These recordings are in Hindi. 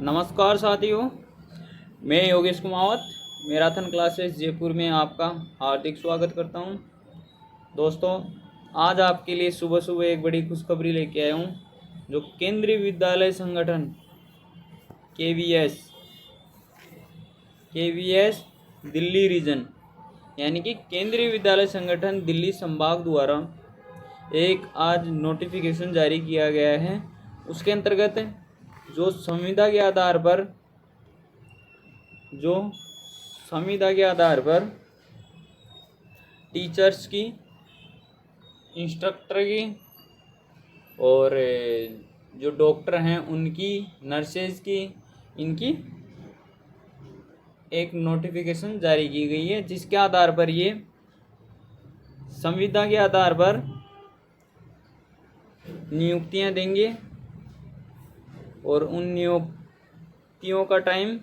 नमस्कार साथियों, मैं योगेश कुमावत मैराथन क्लासेस जयपुर में आपका हार्दिक स्वागत करता हूं। दोस्तों, आज आपके लिए सुबह सुबह एक बड़ी खुशखबरी लेके आया हूं, जो केंद्रीय विद्यालय संगठन केवीएस दिल्ली रीजन यानी कि केंद्रीय विद्यालय संगठन दिल्ली संभाग द्वारा एक आज नोटिफिकेशन जारी किया गया है। उसके अंतर्गत जो संविदा के आधार पर टीचर्स की, इंस्ट्रक्टर की और जो डॉक्टर हैं उनकी, नर्सेज की, इनकी एक नोटिफिकेशन जारी की गई है, जिसके आधार पर ये संविदा के आधार पर नियुक्तियां देंगे और उन नियुक्तियों का टाइम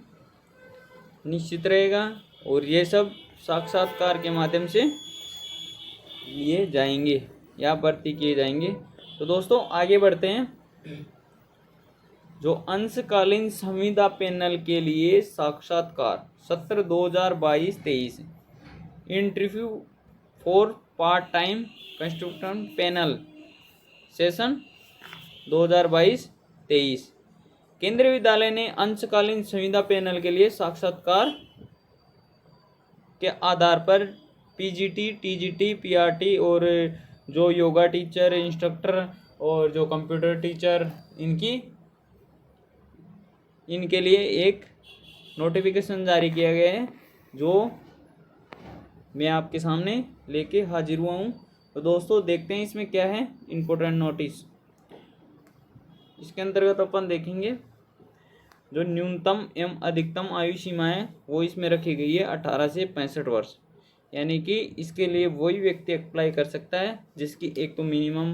निश्चित रहेगा और ये सब साक्षात्कार के माध्यम से लिए जाएंगे या भर्ती किए जाएंगे। तो दोस्तों, आगे बढ़ते हैं। जो अंशकालीन संविदा पैनल के लिए साक्षात्कार सत्र 2022-23 interview for part time construction panel session 2022-23 केंद्रीय विद्यालय ने अंशकालीन संविदा पैनल के लिए साक्षात्कार के आधार पर पीजीटी, टीजीटी, पीआरटी और जो योगा टीचर, इंस्ट्रक्टर और जो कंप्यूटर टीचर, इनके लिए एक नोटिफिकेशन जारी किया गया है, जो मैं आपके सामने लेके हाजिर हुआ हूँ। तो दोस्तों, देखते हैं इसमें क्या है इम्पोर्टेंट नोटिस। इसके अंतर्गत अपन देखेंगे जो न्यूनतम एवं अधिकतम आयु सीमाएं वो इसमें रखी गई है 18 से 65 वर्ष, यानी कि इसके लिए वही व्यक्ति अप्लाई कर सकता है जिसकी एक तो मिनिमम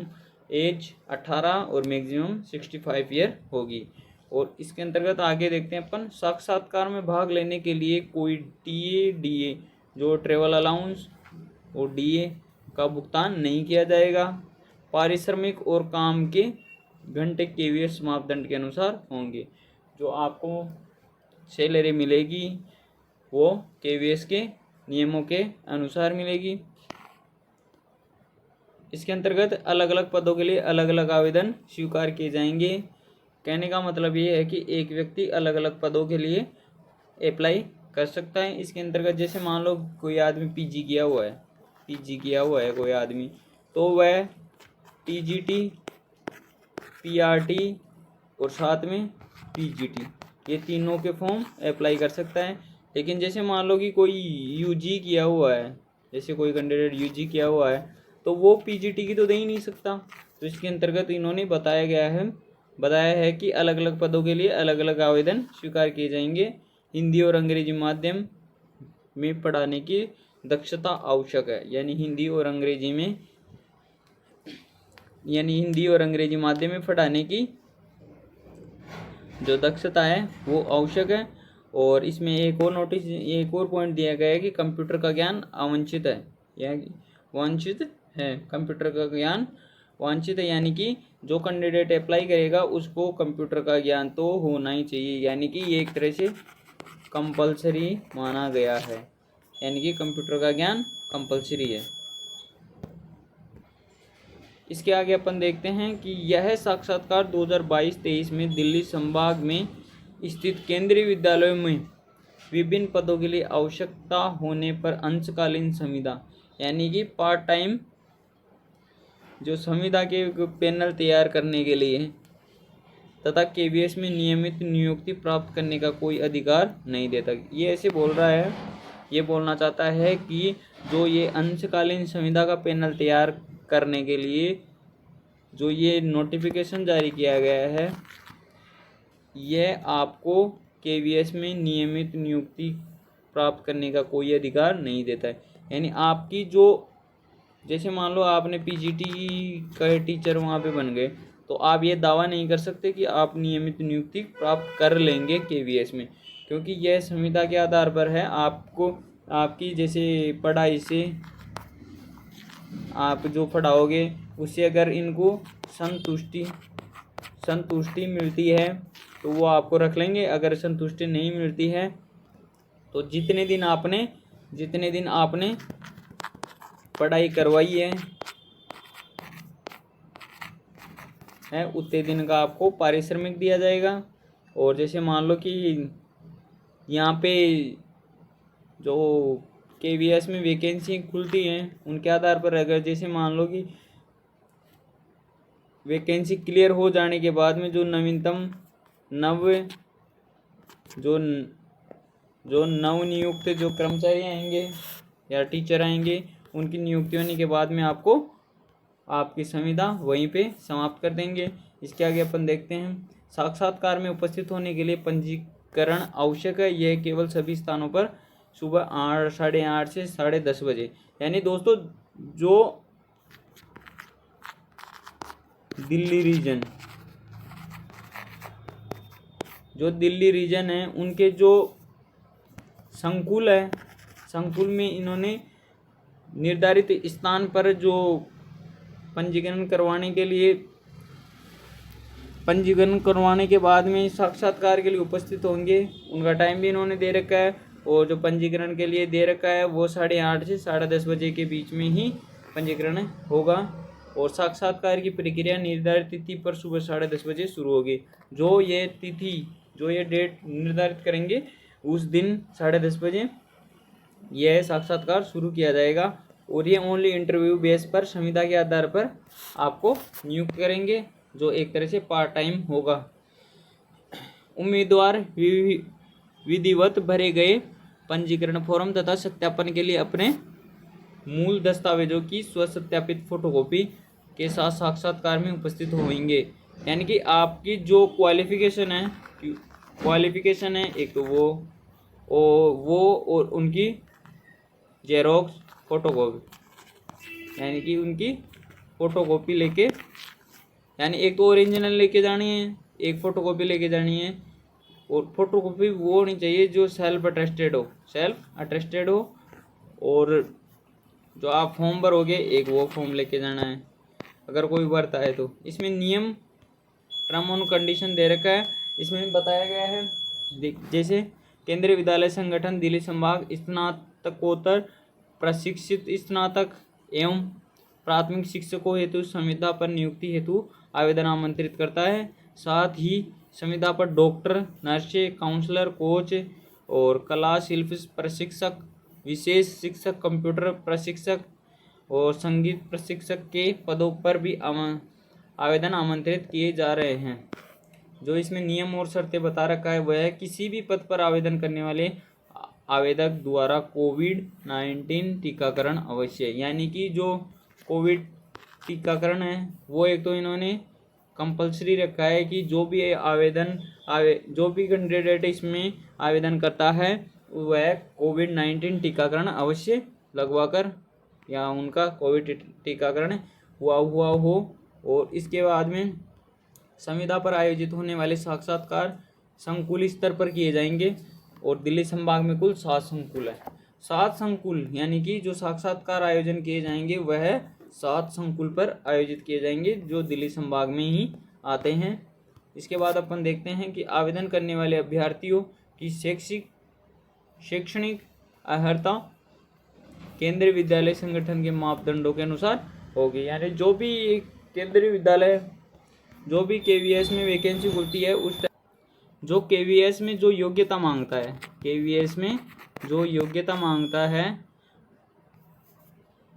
एज 18 और मैक्सिमम 65 ईयर होगी। और इसके अंतर्गत आगे देखते हैं अपन, साक्षात्कार में भाग लेने के लिए कोई डीए जो ट्रेवल अलाउंस और डीए का भुगतान नहीं किया जाएगा। पारिश्रमिक और काम के घंटे केवीएस मापदंड के अनुसार होंगे। जो आपको सैलरी मिलेगी वो केवीएस के नियमों के अनुसार मिलेगी। इसके अंतर्गत अलग अलग पदों के लिए अलग अलग आवेदन स्वीकार किए जाएंगे। कहने का मतलब ये है कि एक व्यक्ति अलग अलग पदों के लिए अप्लाई कर सकता है। इसके अंतर्गत जैसे मान लो कोई आदमी पीजी किया हुआ है कोई आदमी, तो वह टीजीटी, पीआरटी और साथ में पीजीटी, ये तीनों के फॉर्म अप्लाई कर सकता है। लेकिन जैसे मान लो कि कोई यूजी किया हुआ है, जैसे कोई कैंडिडेट यूजी किया हुआ है, तो वो पीजीटी की तो दे ही नहीं सकता। तो इसके अंतर्गत इन्होंने बताया है कि अलग अलग पदों के लिए अलग अलग आवेदन स्वीकार किए जाएंगे। हिंदी और अंग्रेजी माध्यम में पढ़ाने की दक्षता आवश्यक है, यानी हिंदी और अंग्रेजी माध्यम में पढ़ाने की जो दक्षता है वो आवश्यक है। और इसमें एक और पॉइंट दिया गया है कि कंप्यूटर का ज्ञान अवांछित है या वांछित है। कंप्यूटर का ज्ञान वांछित है, यानी कि जो कैंडिडेट अप्लाई करेगा उसको कंप्यूटर का ज्ञान तो होना ही चाहिए, यानी कि ये एक तरह से कंपलसरी माना गया है, यानी कि कंप्यूटर का ज्ञान कंपलसरी है। इसके आगे अपन देखते हैं कि यह साक्षात्कार 2022-23 में दिल्ली संभाग में स्थित केंद्रीय विद्यालयों में विभिन्न पदों के लिए आवश्यकता होने पर अंशकालीन संविदा यानी कि पार्ट टाइम जो संविदा के पैनल तैयार करने के लिए तथा केवीएस में नियमित नियुक्ति प्राप्त करने का कोई अधिकार नहीं देता। ये ऐसे बोल रहा है, ये बोलना चाहता है कि जो ये अंशकालीन संविदा का पैनल तैयार करने के लिए जो ये नोटिफिकेशन जारी किया गया है, यह आपको केवीएस में नियमित नियुक्ति प्राप्त करने का कोई अधिकार नहीं देता है। यानी आपकी जो, जैसे मान लो आपने पीजीटी का टीचर वहाँ पे बन गए, तो आप ये दावा नहीं कर सकते कि आप नियमित नियुक्ति प्राप्त कर लेंगे केवीएस में, क्योंकि यह संविदा के आधार पर है। आपको आपकी जैसे पढ़ाई से आप जो पढ़ाओगे उससे अगर इनको संतुष्टि मिलती है तो वो आपको रख लेंगे। अगर संतुष्टि नहीं मिलती है तो जितने दिन आपने पढ़ाई करवाई है उतने दिन का आपको पारिश्रमिक दिया जाएगा। और जैसे मान लो कि यहाँ पे जो KVS में वैकेंसी खुलती हैं उनके आधार पर, अगर जैसे मान लो कि वैकेंसी क्लियर हो जाने के बाद में जो नवीनतम नवनियुक्त जो कर्मचारी आएंगे या टीचर आएंगे उनकी नियुक्ति होने के बाद में आपको आपकी संविदा वहीं पे समाप्त कर देंगे। इसके आगे अपन देखते हैं, साक्षात्कार में उपस्थित होने के लिए पंजीकरण आवश्यक है। यह केवल सभी स्थानों पर सुबह 8, 8:30 से 10:30 बजे। यानी दोस्तों जो दिल्ली रीजन है उनके जो संकुल में इन्होंने निर्धारित स्थान पर जो पंजीकरण करवाने के बाद में साक्षात्कार के लिए उपस्थित होंगे। उनका टाइम भी इन्होंने दे रखा है और जो पंजीकरण के लिए दे रखा है वो 8:30 से 10:30 बजे के बीच में ही पंजीकरण होगा। और साक्षात्कार की प्रक्रिया निर्धारित तिथि पर सुबह 10:30 बजे शुरू होगी। जो ये डेट निर्धारित करेंगे उस दिन 10:30 बजे यह साक्षात्कार शुरू किया जाएगा। और ये ओनली इंटरव्यू बेस पर संविदा के आधार पर आपको नियुक्त करेंगे, जो एक तरह से पार्ट टाइम होगा। उम्मीदवार विधिवत भरे गए पंजीकरण फॉर्म तथा सत्यापन के लिए अपने मूल दस्तावेजों की स्वसत्यापित फोटोकॉपी के साथ साक्षात्कार में उपस्थित होंगे। यानी कि आपकी जो क्वालिफिकेशन है एक तो वो और उनकी जेरोक्स फोटोकॉपी, यानी कि उनकी फोटोकॉपी लेके, यानी एक तो ओरिजिनल लेके जानी है, एक फोटोकॉपी लेके जानी है। और फोटोकॉपी वो होनी चाहिए जो सेल्फ अटेस्टेड हो। और जो आप फॉर्म भरोगे एक वो फॉर्म लेके जाना है अगर कोई भरता है तो। इसमें नियम टर्म एंड कंडीशन दे रखा है। इसमें बताया गया है जैसे केंद्रीय विद्यालय संगठन दिल्ली संभाग स्नातकोत्तर प्रशिक्षित स्नातक एवं प्राथमिक शिक्षकों हेतु संविदा पर नियुक्ति हेतु आवेदन आमंत्रित करता है। साथ ही संविदा पर डॉक्टर, नर्से, काउंसलर, कोच और कला शिल्प प्रशिक्षक, विशेष शिक्षक, कंप्यूटर प्रशिक्षक और संगीत प्रशिक्षक के पदों पर भी आवेदन आमंत्रित किए जा रहे हैं। जो इसमें नियम और शर्तें बता रखा है वह है, किसी भी पद पर आवेदन करने वाले आवेदक द्वारा कोविड-19 टीकाकरण अवश्य। यानी कि जो कोविड टीकाकरण है वो एक तो इन्होंने कंपलसरी रखा है कि जो भी कैंडिडेट इसमें आवेदन करता है वह कोविड-19 टीकाकरण अवश्य लगवाकर या उनका कोविड टीकाकरण हुआ हो। और इसके बाद में संविदा पर आयोजित होने वाले साक्षात्कार संकुल स्तर पर किए जाएंगे। और दिल्ली संभाग में कुल 7 संकुल है। 7 संकुल यानी कि जो साक्षात्कार आयोजन किए जाएंगे वह 7 संकुल पर आयोजित किए जाएंगे जो दिल्ली संभाग में ही आते हैं। इसके बाद अपन देखते हैं कि आवेदन करने वाले अभ्यर्थियों की शैक्षणिक अर्हता केंद्रीय विद्यालय संगठन के मापदंडों के अनुसार होगी। यानी जो भी केंद्रीय विद्यालय जो भी KVS में वैकेंसी खुलती है उस जो KVS में जो योग्यता मांगता है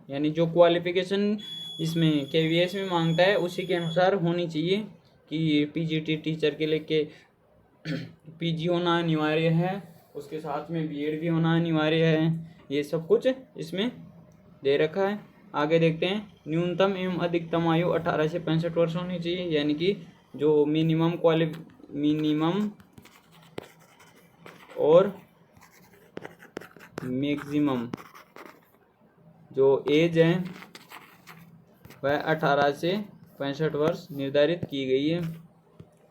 यानी जो क्वालिफिकेशन इसमें KVS में मांगता है उसी के अनुसार होनी चाहिए कि PGT टीचर के लिए PG होना अनिवार्य है, उसके साथ में BEd भी होना अनिवार्य है। ये सब कुछ इसमें दे रखा है। आगे देखते हैं, न्यूनतम एवं अधिकतम आयु 18 से 65 वर्ष होनी चाहिए। यानी कि जो मिनिमम और मैक्सिमम जो एज है वह 18 से 65 वर्ष निर्धारित की गई है।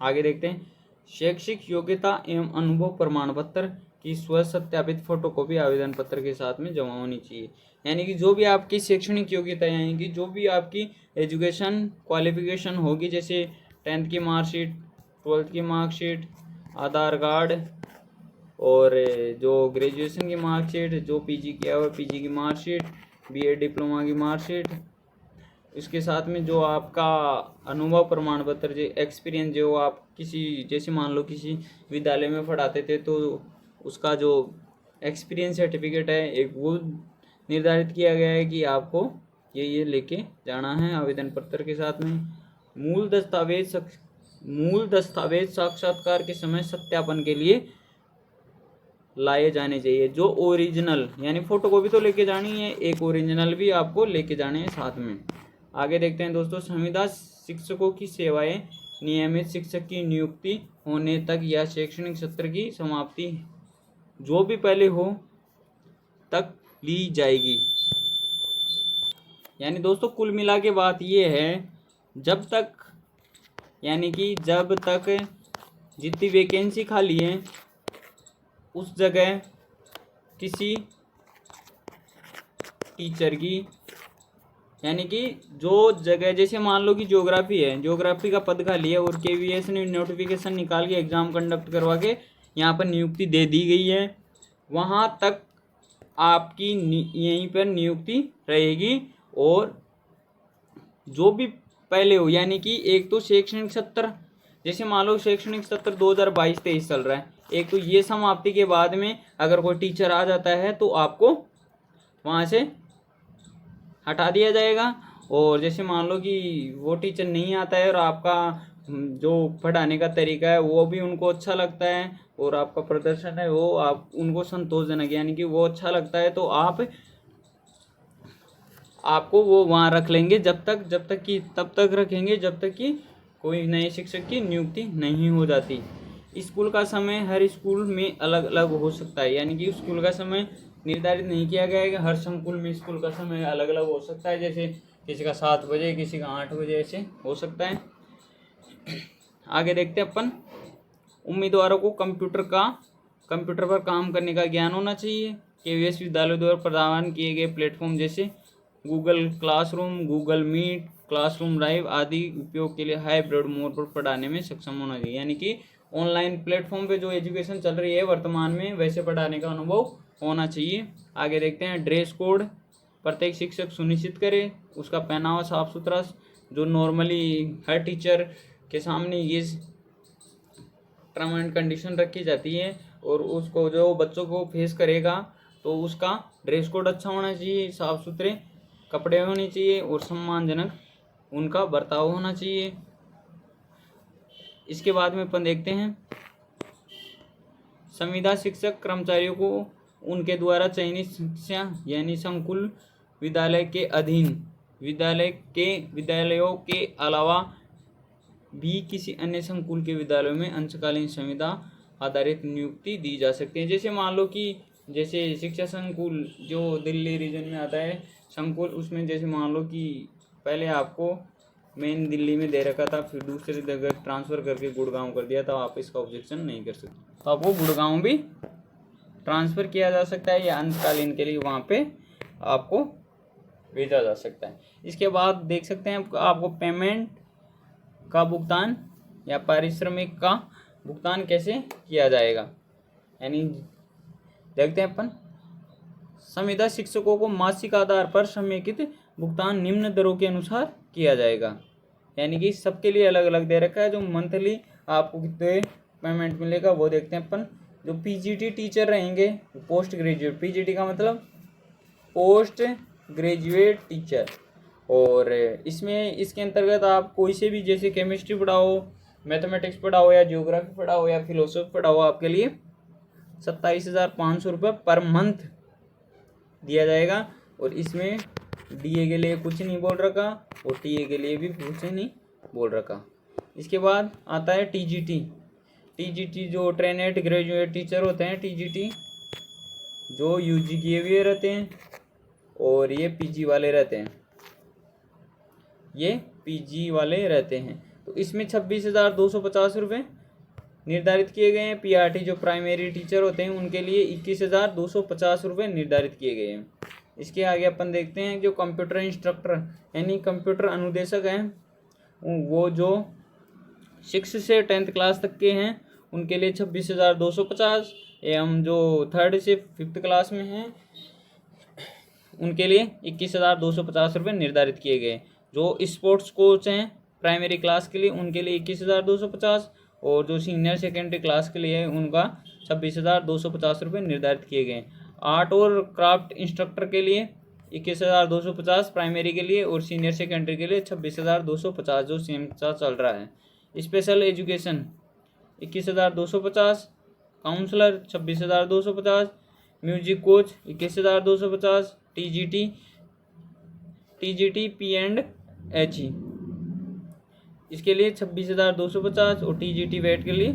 आगे देखते हैं, शैक्षिक योग्यता एवं अनुभव प्रमाण पत्र की स्वसत्यापित फोटोकॉपी आवेदन पत्र के साथ में जमा होनी चाहिए। यानी कि जो भी आपकी शैक्षणिक योग्यता यानी कि जो भी आपकी एजुकेशन क्वालिफिकेशन होगी, जैसे 10th की मार्कशीट, 12th की मार्कशीट आधार कार्ड और जो ग्रेजुएशन की मार्कशीट, जो पीजी किया हुआ पीजी की मार्कशीट, बीएड डिप्लोमा की मार्कशीट, इसके साथ में जो आपका अनुभव प्रमाण पत्र, जो एक्सपीरियंस, जो आप किसी, जैसे मान लो किसी विद्यालय में पढ़ाते थे तो उसका जो एक्सपीरियंस सर्टिफिकेट है एक, वो निर्धारित किया गया है कि आपको ये लेके जाना है आवेदन पत्र के साथ में। मूल दस्तावेज साक्षात्कार के समय सत्यापन के लिए लाए जाने चाहिए। जो ओरिजिनल, यानी फोटोकॉपी तो लेके जानी है, एक ओरिजिनल भी आपको लेके जाने हैं साथ में। आगे देखते हैं दोस्तों, संविदा शिक्षकों की सेवाएं नियमित शिक्षक की नियुक्ति होने तक या शैक्षणिक सत्र की समाप्ति जो भी पहले हो तक ली जाएगी। यानी दोस्तों कुल मिला के बात ये है, जब तक, यानी कि जब तक जितनी वैकेंसी खाली है उस जगह किसी टीचर की, यानी कि जो जगह, जैसे मान लो कि ज्योग्राफी है, ज्योग्राफी का पद खाली है और केवीएस ने नोटिफिकेशन निकाल के एग्ज़ाम कंडक्ट करवा के यहाँ पर नियुक्ति दे दी गई है, वहाँ तक आपकी यहीं पर नियुक्ति रहेगी। और जो भी पहले हो, यानी कि एक तो शैक्षणिक सत्र, जैसे मान लो शैक्षणिक सत्र 2022-23 चल रहा है, एक तो ये समाप्ति के बाद में अगर कोई टीचर आ जाता है तो आपको वहाँ से हटा दिया जाएगा। और जैसे मान लो कि वो टीचर नहीं आता है और आपका जो पढ़ाने का तरीका है वो भी उनको अच्छा लगता है और आपका प्रदर्शन है वो आप उनको संतोषजनक, यानी कि वो अच्छा लगता है, तो आपको वो वहाँ रख लेंगे तब तक रखेंगे जब तक कि कोई नए शिक्षक की नियुक्ति नहीं हो जाती। स्कूल का समय हर स्कूल में अलग अलग हो सकता है, यानी कि स्कूल का समय निर्धारित नहीं किया गया है कि हर संकुल में स्कूल का समय अलग अलग हो सकता है, जैसे किसी का 7 बजे, किसी का 8 बजे, ऐसे हो सकता है। आगे देखते हैं अपन, उम्मीदवारों को कंप्यूटर पर काम करने का ज्ञान होना चाहिए। केवीएस विद्यालय द्वारा प्रदान किए गए प्लेटफॉर्म जैसे Google classroom, Google Meet, classroom live आदि उपयोग के लिए हाइब्रिड मोड पर पढ़ाने में सक्षम होना चाहिए। यानी कि ऑनलाइन प्लेटफॉर्म पे जो एजुकेशन चल रही है वर्तमान में, वैसे पढ़ाने का अनुभव होना चाहिए। आगे देखते हैं, ड्रेस कोड प्रत्येक शिक्षक सुनिश्चित करे उसका पहनावा साफ सुथरा, जो नॉर्मली हर टीचर के सामने ये टर्म एंड कंडीशन रखी जाती है और उसको जो बच्चों को फेस करेगा तो उसका ड्रेस कोड अच्छा होना चाहिए, साफ सुथरे कपड़े होने चाहिए और सम्मानजनक उनका बर्ताव होना चाहिए। इसके बाद में अपन देखते हैं, संविदा शिक्षक कर्मचारियों को उनके द्वारा चयनित शिक्षा यानी संकुल विद्यालय के अधीन विद्यालयों के अलावा भी किसी अन्य संकुल के विद्यालयों में अंशकालीन संविदा आधारित नियुक्ति दी जा सकती है। जैसे मान लो कि जैसे शिक्षा संकुल जो दिल्ली रीजन में आता है संकुल, उसमें जैसे मान लो कि पहले आपको मेन दिल्ली में दे रखा था, फिर दूसरी जगह ट्रांसफ़र करके गुड़गांव कर दिया था, आप इसका ऑब्जेक्शन नहीं कर सकते, तो आपको गुड़गांव भी ट्रांसफ़र किया जा सकता है या अंशकालीन के लिए वहाँ पे आपको भेजा जा सकता है। इसके बाद देख सकते हैं आपको पेमेंट का भुगतान या पारिश्रमिक का भुगतान कैसे किया जाएगा। यानी देखते हैं अपन, संविदा शिक्षकों को मासिक आधार पर समेकित भुगतान निम्न दरों के अनुसार किया जाएगा। यानी कि सबके लिए अलग अलग दे रखा है, जो मंथली आपको कितने पेमेंट मिलेगा वो देखते हैं अपन। जो पीजीटी टीचर रहेंगे, पोस्ट ग्रेजुएट, पीजीटी का मतलब पोस्ट ग्रेजुएट टीचर, और इसमें इसके अंतर्गत आप कोई से भी, जैसे केमिस्ट्री पढ़ाओ, मैथमेटिक्स पढ़ाओ या ज्योग्राफी पढ़ाओ या फिलोसफी पढ़ाओ, आपके लिए 27,500 रुपये पर मंथ दिया जाएगा। और इसमें डीए के लिए कुछ नहीं बोल रखा और टीए के लिए भी कुछ नहीं बोल रखा। इसके बाद आता है टीजीटी जो ट्रेनेड ग्रेजुएट टीचर होते हैं, टीजीटी जो यूजी किए हुए रहते हैं और ये पीजी वाले रहते हैं, तो इसमें 26,250 रुपये निर्धारित किए गए हैं। पीआरटी जो प्राइमरी टीचर होते हैं उनके लिए 21,250 रुपये निर्धारित किए गए हैं। इसके आगे अपन देखते हैं जो कंप्यूटर इंस्ट्रक्टर यानी कंप्यूटर अनुदेशक हैं, वो जो 6 से 10th क्लास तक के हैं उनके लिए 26,250 एवं जो 3rd से 5th क्लास में हैं उनके लिए 21,250 रुपये निर्धारित किए गए। जो स्पोर्ट्स कोच हैं प्राइमरी क्लास के लिए उनके लिए 21,250 और जो सीनियर सेकेंडरी क्लास के लिए उनका 26,250 रुपये निर्धारित किए गए। आर्ट और क्राफ्ट इंस्ट्रक्टर के लिए 21,250 प्राइमरी के लिए और सीनियर सेकेंडरी के लिए 26,250 जो सेम सा चल रहा है। Special education 21,250, counsellor 26,250, music coach 21,250, TGT P&HE इसके लिए 26,250 और टीजीटी वेट के लिए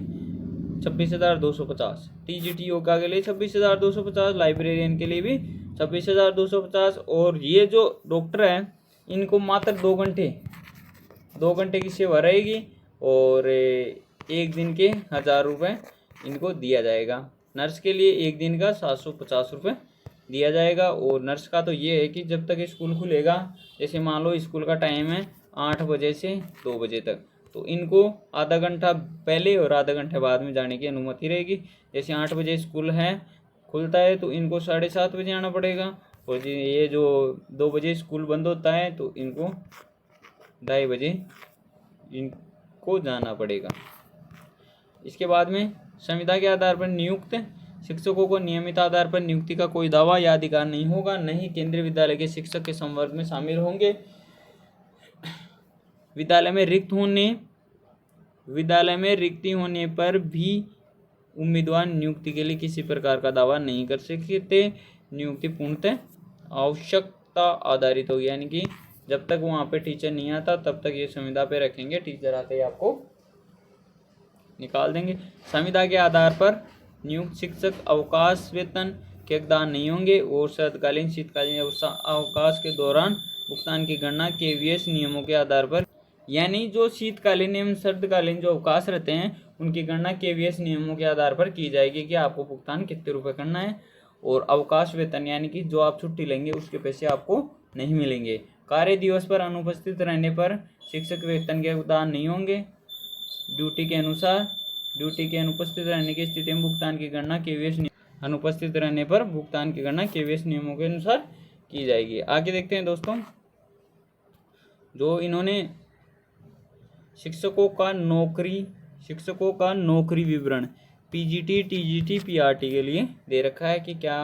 26,250, टीजीटी योगा के लिए 26,250, लाइब्रेरियन के लिए भी 26,250। और ये जो डॉक्टर हैं इनको मात्र 2 घंटे की सेवा रहेगी और एक दिन के 1,000 रुपये इनको दिया जाएगा। नर्स के लिए एक दिन का 750 रुपये दिया जाएगा। और नर्स का तो ये है कि जब तक स्कूल खुलेगा, जैसे मान लो स्कूल का टाइम है 8 बजे से 2 बजे तक, तो इनको आधा घंटा पहले और आधा घंटे बाद में जाने की अनुमति रहेगी। जैसे 8 बजे स्कूल है खुलता है तो इनको 7:30 बजे आना पड़ेगा और ये जो 2 बजे स्कूल बंद होता है तो इनको 2:30 बजे इनको जाना पड़ेगा। इसके बाद में संविदा के आधार पर नियुक्त शिक्षकों को नियमित आधार पर नियुक्ति का कोई दावा या अधिकार नहीं होगा, न ही केंद्रीय विद्यालय के शिक्षक के संवर्ग में शामिल होंगे। विद्यालय में रिक्ति होने पर भी उम्मीदवार नियुक्ति के लिए किसी प्रकार का दावा नहीं कर सकते। नियुक्ति पूर्णतः आवश्यकता आधारित होगी, यानी कि जब तक वहाँ पे टीचर नहीं आता तब तक ये संविदा पे रखेंगे, टीचर आते ही आपको निकाल देंगे। संविदा के आधार पर नियुक्त शिक्षक अवकाश वेतन के हकदार नहीं होंगे और शरतकालीन शीतकालीन अवकाश के दौरान भुगतान की गणना KVS नियमों के आधार पर, यानी जो शीतकालीन एवं शरतकालीन जो अवकाश रहते हैं उनकी गणना KVS नियमों के आधार पर की जाएगी कि आपको भुगतान कितने रुपए करना है। और अवकाश वेतन यानी कि जो आप छुट्टी लेंगे उसके पैसे आपको नहीं मिलेंगे। कार्य दिवस पर अनुपस्थित रहने पर शिक्षक वेतन के हकदार नहीं होंगे। ड्यूटी के अनुपस्थित रहने की स्थिति में भुगतान की गणना अनुपस्थित रहने पर भुगतान की गणना KVS नियमों के अनुसार की जाएगी। आगे देखते हैं दोस्तों, जो इन्होंने शिक्षकों का नौकरी विवरण PGT TGT PRT के लिए दे रखा है कि क्या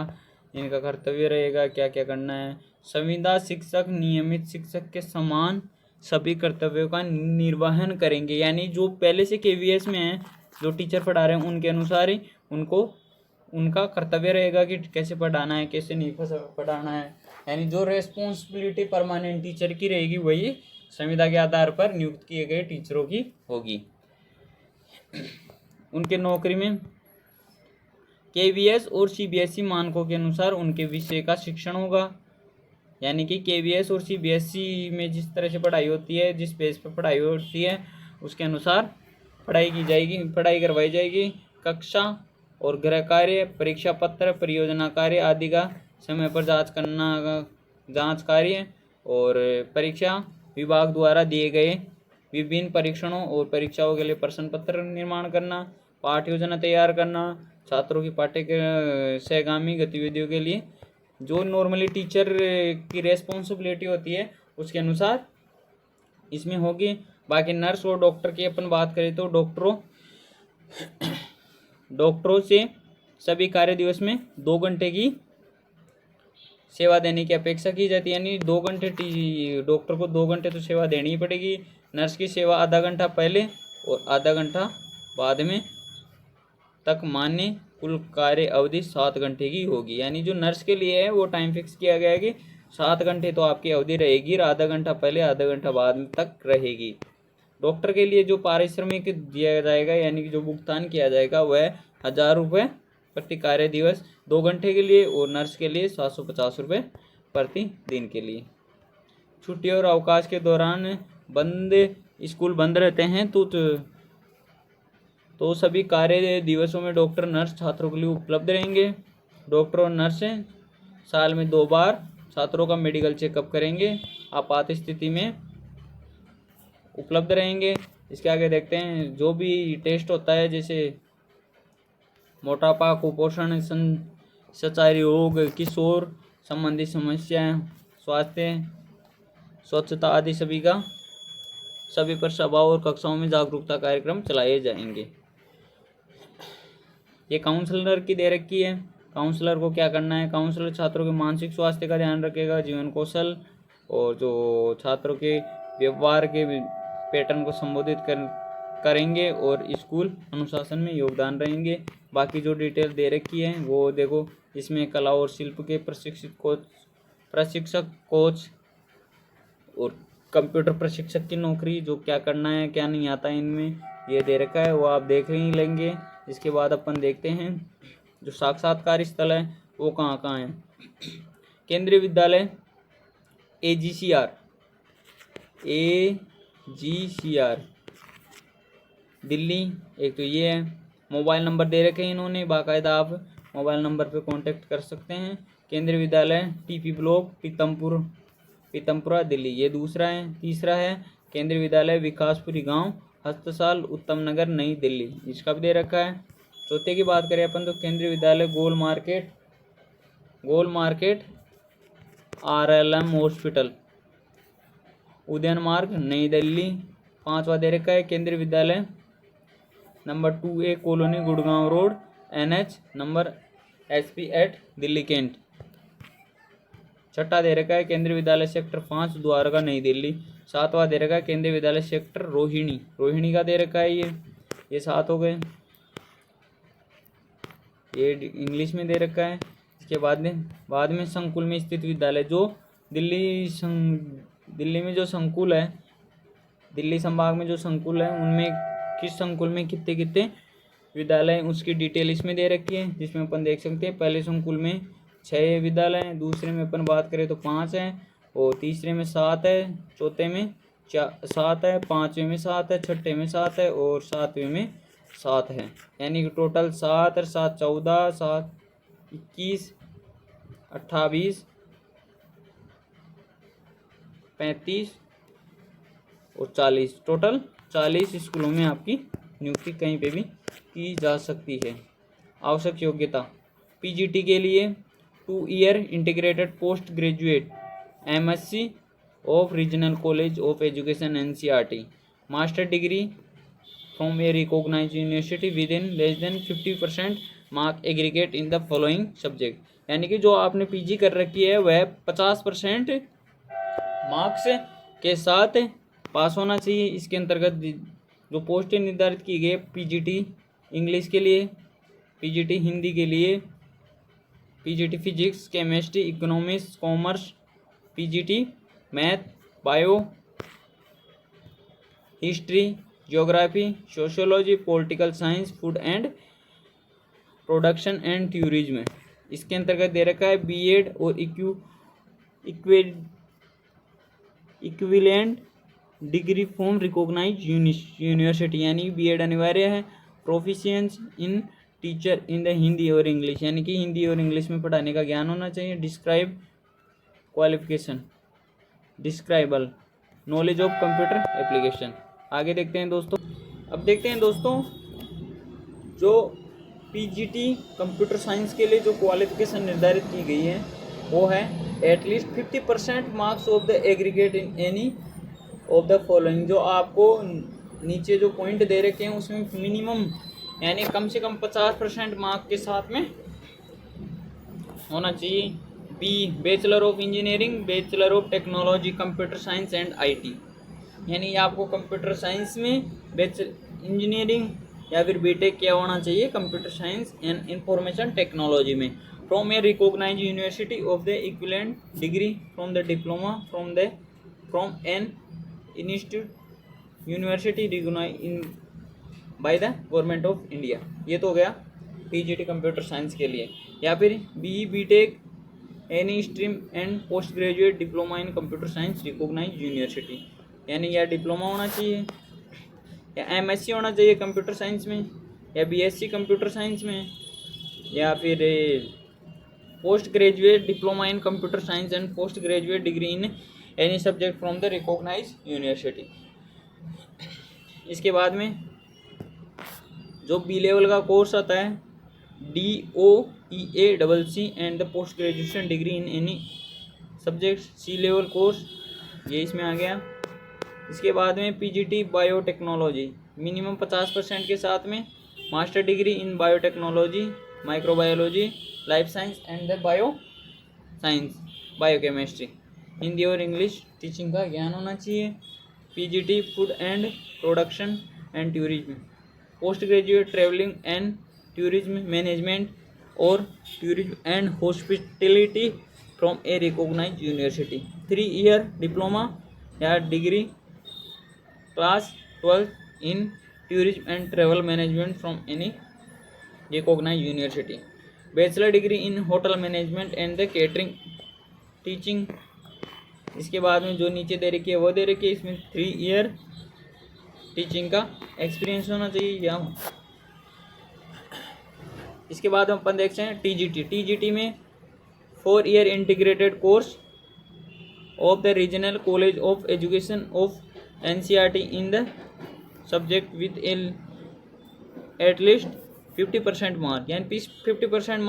इनका कर्तव्य रहेगा, क्या क्या करना है। संविदा शिक्षक नियमित शिक्षक के समान सभी कर्तव्यों का निर्वहन करेंगे, यानी जो पहले से KVS में है जो टीचर पढ़ा रहे हैं उनके अनुसार ही उनको उनका कर्तव्य रहेगा कि कैसे पढ़ाना है, कैसे नहीं पढ़ाना है। यानी जो रेस्पॉन्सिबिलिटी परमानेंट टीचर की रहेगी वही संविदा के आधार पर नियुक्त किए गए टीचरों की होगी। उनके नौकरी में KVS और CBSE मानकों के अनुसार उनके विषय का शिक्षण होगा, यानी कि KVS और CBSE में जिस तरह से पढ़ाई होती है, जिस पेज पर पढ़ाई होती है उसके अनुसार पढ़ाई करवाई जाएगी। कक्षा और गृह कार्य, परीक्षा पत्र, परियोजना कार्य आदि का समय पर जांच कार्य और परीक्षा विभाग द्वारा दिए गए विभिन्न परीक्षणों और परीक्षाओं के लिए प्रश्न पत्र निर्माण करना, पाठ्य योजना तैयार करना, छात्रों की सहगामी गतिविधियों के लिए जो नॉर्मली टीचर की रेस्पॉन्सिबिलिटी होती है उसके अनुसार इसमें होगी। बाकी नर्स और डॉक्टर की अपन बात करें तो डॉक्टरों से सभी कार्य दिवस में 2 घंटे की सेवा देने की अपेक्षा की जाती है, यानी 2 घंटे डॉक्टर को 2 घंटे तो सेवा देनी ही पड़ेगी। नर्स की सेवा आधा घंटा पहले और आधा घंटा बाद में तक मान्य कुल कार्य अवधि 7 घंटे की होगी। यानी जो नर्स के लिए है वो टाइम फिक्स किया गया है कि 7 घंटे तो आपकी अवधि रहेगी और आधा घंटा पहले आधा घंटा बाद में तक रहेगी। डॉक्टर के लिए जो पारिश्रमिक दिया जाएगा यानी कि जो भुगतान किया जाएगा वह 1,000 रुपये प्रति कार्य दिवस 2 घंटे के लिए और नर्स के लिए 750 रुपये प्रति दिन के लिए। छुट्टी और अवकाश के दौरान स्कूल बंद रहते हैं तो सभी कार्य दिवसों में डॉक्टर नर्स छात्रों के लिए उपलब्ध रहेंगे। डॉक्टर और नर्स साल में 2 बार छात्रों का मेडिकल चेकअप करेंगे, आपात स्थिति में उपलब्ध रहेंगे। इसके आगे देखते हैं जो भी टेस्ट होता है, जैसे मोटापा, कुपोषण, संचारी रोग, किशोर संबंधी समस्याएं, स्वास्थ्य, स्वच्छता आदि सभी पर सभा और कक्षाओं में जागरूकता कार्यक्रम चलाए जाएंगे। ये काउंसलर की दे रखी है। काउंसलर को क्या करना है? काउंसलर छात्रों के मानसिक स्वास्थ्य का ध्यान रखेगा, जीवन कौशल और जो छात्रों के व्यवहार के पैटर्न को संबोधित करेंगे और स्कूल अनुशासन में योगदान रहेंगे। बाकी जो डिटेल दे रखी है वो देखो, इसमें कला और शिल्प के प्रशिक्षक कोच और कंप्यूटर प्रशिक्षक की नौकरी, जो क्या करना है क्या नहीं आता है इनमें ये दे रखा है, वो आप देख ही लेंगे। इसके बाद अपन देखते हैं जो साक्षात्कार स्थल है वो कहाँ कहाँ है। केंद्रीय विद्यालय AGCR दिल्ली, एक तो ये है। मोबाइल नंबर दे रखे हैं इन्होंने, बाकायदा आप मोबाइल नंबर पे कांटेक्ट कर सकते हैं। केंद्रीय विद्यालय TP ब्लॉक पीतमपुरा दिल्ली, ये दूसरा है। तीसरा है केंद्रीय विद्यालय विकासपुरी गांव हस्तसाल उत्तम नगर नई दिल्ली, इसका भी दे रखा है। चौथे की बात करें अपन तो केंद्रीय विद्यालय गोल मार्केट RLM हॉस्पिटल उद्यान मार्ग नई दिल्ली। पांचवा दे रखा है Kendriya Vidyalaya number 2A colony Gurgaon road NH number SP at Delhi Cantt. छठा दे रखा है केंद्रीय विद्यालय सेक्टर 5 द्वारका नई दिल्ली। सातवां दे रखा है केंद्रीय विद्यालय सेक्टर रोहिणी का दे रखा है। ये 7 हो गए, ये इंग्लिश में दे रखा है। इसके बाद में संकुल में स्थित विद्यालय, जो दिल्ली में जो संकुल है, दिल्ली संभाग में जो संकुल है उनमें किस संकुल में कितने कितने विद्यालय उसकी डिटेल इसमें दे रखी है, जिसमें अपन देख सकते हैं। पहले संकुल में 6 विद्यालय हैं, दूसरे में अपन बात करें तो 5 हैं, और तीसरे में 7 है, चौथे में 7 है, पाँचवें में 7 है, छठे में 7 है और सातवें में 7 है। यानी कि टोटल 7 और 7 14, 7 21, 28, 35 और 40, टोटल 40 स्कूलों में आपकी नियुक्ति कहीं पे भी की जा सकती है। आवश्यक योग्यता PGT के लिए 2 year integrated post graduate MSc of regional college of education NCERT, master degree from a recognised university with in less than 50% mark aggregate in the following subject. यानी कि जो आपने PG कर रखी है वह 50% मार्क्स के साथ पास होना चाहिए। इसके अंतर्गत जो पोस्टें निर्धारित की गई, PGT इंग्लिश के लिए, PGT हिंदी के लिए, PGT physics, chemistry, economics, commerce, PGT math, bio, history, geography, sociology, political science, food and production and tourism. इसके अंतर्गत दे रखा है B.Ed और equivalent degree from recognised university, यानी B.Ed अनिवार्य है। Proficiency in teacher in the Hindi और इंग्लिश, यानी कि हिंदी और इंग्लिश में पढ़ाने का ज्ञान होना चाहिए। Describe qualification, describable knowledge of computer application. आगे देखते हैं दोस्तों। अब देखते हैं दोस्तों जो PGT कंप्यूटर साइंस के लिए जो क्वालिफिकेशन निर्धारित की गई है वो है at least 50% marks of the aggregate in any of the following. जो आपको नीचे जो पॉइंट दे रखे हैं उसमें मिनिमम यानी कम से कम 50% मार्क के साथ में होना चाहिए। B bachelor of engineering, bachelor of technology, computer science and IT, यानी आपको कंप्यूटर साइंस में इंजीनियरिंग या फिर B.Tech क्या होना चाहिए, computer science and information technology में। From a recognised university of the equivalent degree from the diploma from an institute university recognised by the government of India. ये तो हो गया PGT कंप्यूटर साइंस के लिए। या फिर BE B.Tech any stream and post graduate diploma in computer science recognised university, यानी या डिप्लोमा होना चाहिए या MSc होना चाहिए कंप्यूटर साइंस में, या BSc कंप्यूटर साइंस में, या फिर post graduate diploma in computer science and post graduate degree in any subject from the recognised university. इसके बाद में जो B लेवल का कोर्स आता है DOEACC and the post graduation degree in any subject C level course, ये इसमें आ गया। इसके बाद में PGT बायोटेक्नोलॉजी मिनिमम 50% के साथ में master degree in biotechnology, microbiology, life science and the bio science, biochemistry, Hindi और इंग्लिश टीचिंग का ज्ञान होना चाहिए। PGT food and production and tourism, post graduate travelling and tourism management और tourism and hospitality from a recognised university, 3 year diploma या degree class 12 in tourism and travel management from any recognised university, bachelor degree in hotel management and the catering teaching. इसके बाद में जो नीचे दे रखी है वो दे रखी है, इसमें 3 ईयर टीचिंग का एक्सपीरियंस होना चाहिए या। इसके बाद हम अपन देखते हैं TGT में 4 year integrated course of the regional college of education of NCERT in the subject with at least 50% mark, यानी 50%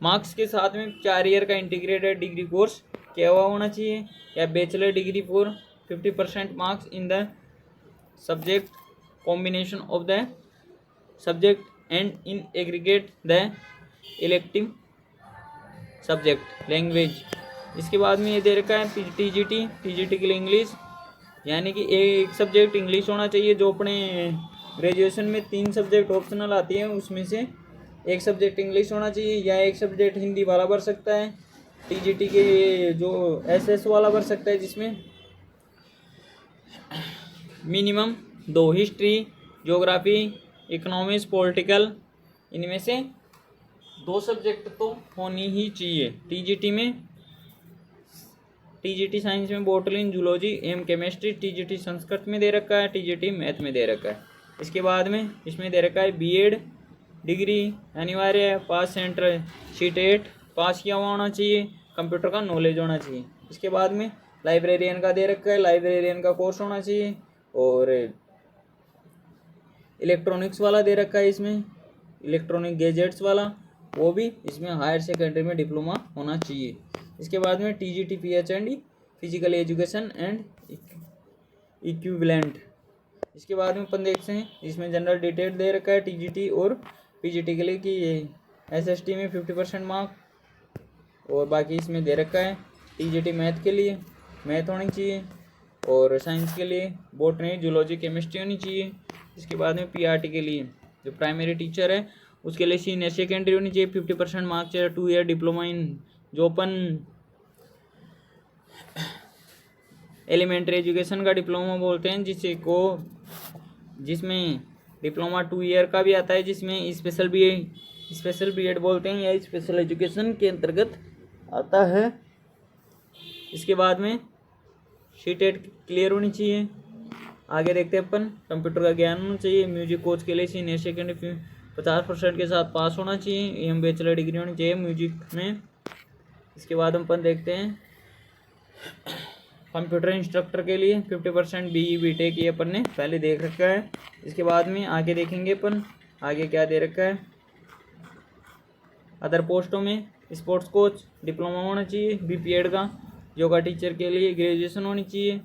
मार्क्स के साथ में 4 ईयर का इंटीग्रेटेड डिग्री कोर्स किया हुआ होना चाहिए, या bachelor degree for 50% marks in the subject combination of the subject and in aggregate the elective subject language. इसके बाद में ये दे रखा है TGT के लिए इंग्लिश, यानी कि एक सब्जेक्ट इंग्लिश होना चाहिए। जो अपने ग्रेजुएशन में 3 सब्जेक्ट ऑप्शनल आती हैं उसमें से एक सब्जेक्ट इंग्लिश होना चाहिए, या एक सब्जेक्ट हिंदी वाला भर सकता है। TGT के जो SS वाला भर सकता है, जिसमें minimum 2 history, geography, economics, political, इनमें से 2 सब्जेक्ट तो होनी ही चाहिए। TGT साइंस में बॉटनी, जूलॉजी एवं केमिस्ट्री, TGT संस्कृत में दे रखा है, TGT मैथ में दे रखा है। इसके बाद में इसमें दे रखा है BEd डिग्री अनिवार्य है, पास सेंटर CTET पास किया हुआ होना चाहिए, कंप्यूटर का नॉलेज होना चाहिए। इसके बाद में लाइब्रेरियन का दे रखा है, लाइब्रेरियन का कोर्स होना चाहिए, और इलेक्ट्रॉनिक्स वाला दे रखा है, इसमें इलेक्ट्रॉनिक गैजेट्स वाला, वो भी इसमें हायर सेकेंडरी में डिप्लोमा होना चाहिए। इसके बाद में TGT PhD physical education and equivalent. इसके बाद में अपन देखते हैं इसमें जनरल डिटेल दे रखा है TGT और PGT के लिए कि SST में 50% मार्क, और बाकी इसमें दे रखा है TGT मैथ के लिए मैथ होनी चाहिए, और साइंस के लिए बॉटनी, जूलॉजी, केमिस्ट्री होनी चाहिए। इसके बाद में PRT के लिए जो प्राइमरी टीचर है उसके लिए सीनियर सेकेंडरी होनी चाहिए, 50% मार्क चाहिए, 2 ईयर डिप्लोमा इन जो अपन एलिमेंट्री एजुकेशन का डिप्लोमा बोलते हैं, जिसमें डिप्लोमा 2 ईयर का भी आता है, जिसमें स्पेशल बीएड बोलते हैं, या स्पेशल एजुकेशन के अंतर्गत आता है। इसके बाद में CTET क्लियर होनी चाहिए। आगे देखते हैं अपन, कंप्यूटर का ज्ञान होना चाहिए। म्यूजिक कोच के लिए सीनियर सेकेंडरी 50% के साथ पास होना चाहिए, एवं बैचलर डिग्री होनी चाहिए म्यूजिक में। इसके बाद हम अपन देखते हैं कंप्यूटर इंस्ट्रक्टर के लिए 50% BE BTech, ये अपन ने पहले देख रखा है। इसके बाद में आगे देखेंगे अपन आगे क्या दे रखा है। अदर पोस्टों में स्पोर्ट्स कोच डिप्लोमा होना चाहिए, BPEd का। योगा टीचर के लिए ग्रेजुएशन होनी चाहिए,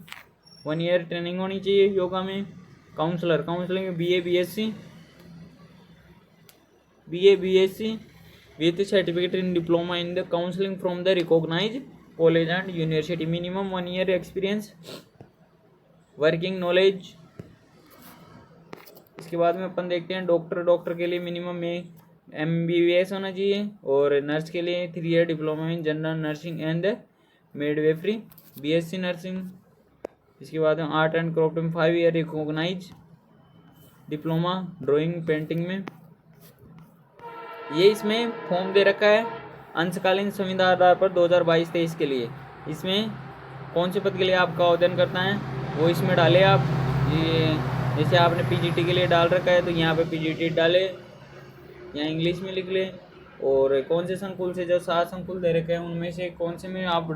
1 ईयर ट्रेनिंग होनी चाहिए योगा में। काउंसलिंग में BA BSc with certificate in diploma in the counseling from the recognized college and university, minimum 1 year experience, working knowledge। इसके बाद में अपन देखते हैं डॉक्टर के लिए मिनिमम में MBBS होना चाहिए, और नर्स के लिए 3 year diploma in general nursing and midwifery, BSc nursing. इसके बाद में आर्ट एंड क्राफ्ट में 5 year recognise diploma drawing painting में। ये इसमें फॉर्म दे रखा है अंशकालीन संविदा आधार पर 2022-23 के लिए। इसमें कौन से पद के लिए आपका आवेदन करना है वो इसमें डाले आप। ये जैसे आपने PGT के लिए डाल रखा है तो यहाँ पे PGT डाले, यहाँ इंग्लिश में लिख ले, और कौन से संकुल से, जो 7 संकुल दे रखे हैं उनमें से कौन से में आप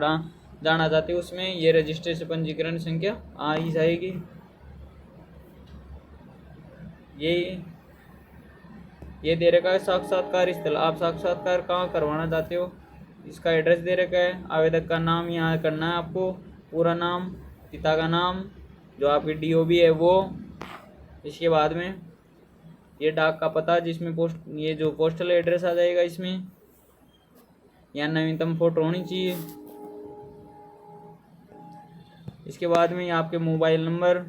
जाना चाहते हो उसमें ये रजिस्ट्रेशन पंजीकरण संख्या आ ही जाएगी। ये ये दे रखा है साक्षात्कार स्थल, आप साक्षात्कार कहाँ करवाना चाहते हो, इसका एड्रेस दे रखा है। आवेदक का नाम यहाँ करना है आपको, पूरा नाम, पिता का नाम, जो आपकी DOB है वो। इसके बाद में ये डाक का पता जिसमें ये जो पोस्टल एड्रेस आ जाएगा इसमें, यहाँ नवीनतम फोटो होनी चाहिए। इसके बाद में आपके मोबाइल नंबर,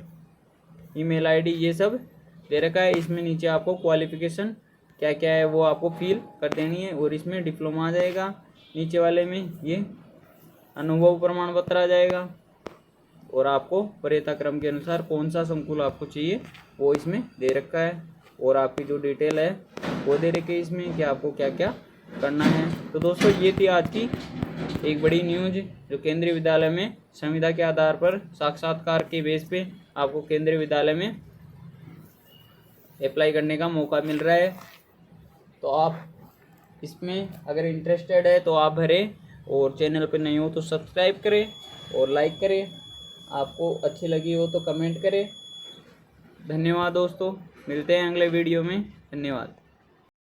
ईमेल ID ये सब दे रखा है। इसमें नीचे आपको क्वालिफिकेशन क्या क्या है वो आपको फिल कर देनी है, और इसमें डिप्लोमा आ जाएगा। नीचे वाले में ये अनुभव प्रमाण पत्र आ जाएगा, और आपको वरीयता क्रम के अनुसार कौन सा संकुल आपको चाहिए वो इसमें दे रखा है, और आपकी जो डिटेल है वो दे रखी है इसमें कि आपको क्या क्या करना है। तो दोस्तों ये थी आज की एक बड़ी न्यूज, जो केंद्रीय विद्यालय में संविदा के आधार पर साक्षात्कार के बेस पे आपको केंद्रीय विद्यालय में अप्लाई करने का मौका मिल रहा है। तो आप इसमें अगर इंटरेस्टेड है तो आप भरें, और चैनल पर नए हो तो सब्सक्राइब करें और लाइक करें। आपको अच्छी लगी हो तो कमेंट करें। धन्यवाद दोस्तों, मिलते हैं अगले वीडियो में। धन्यवाद।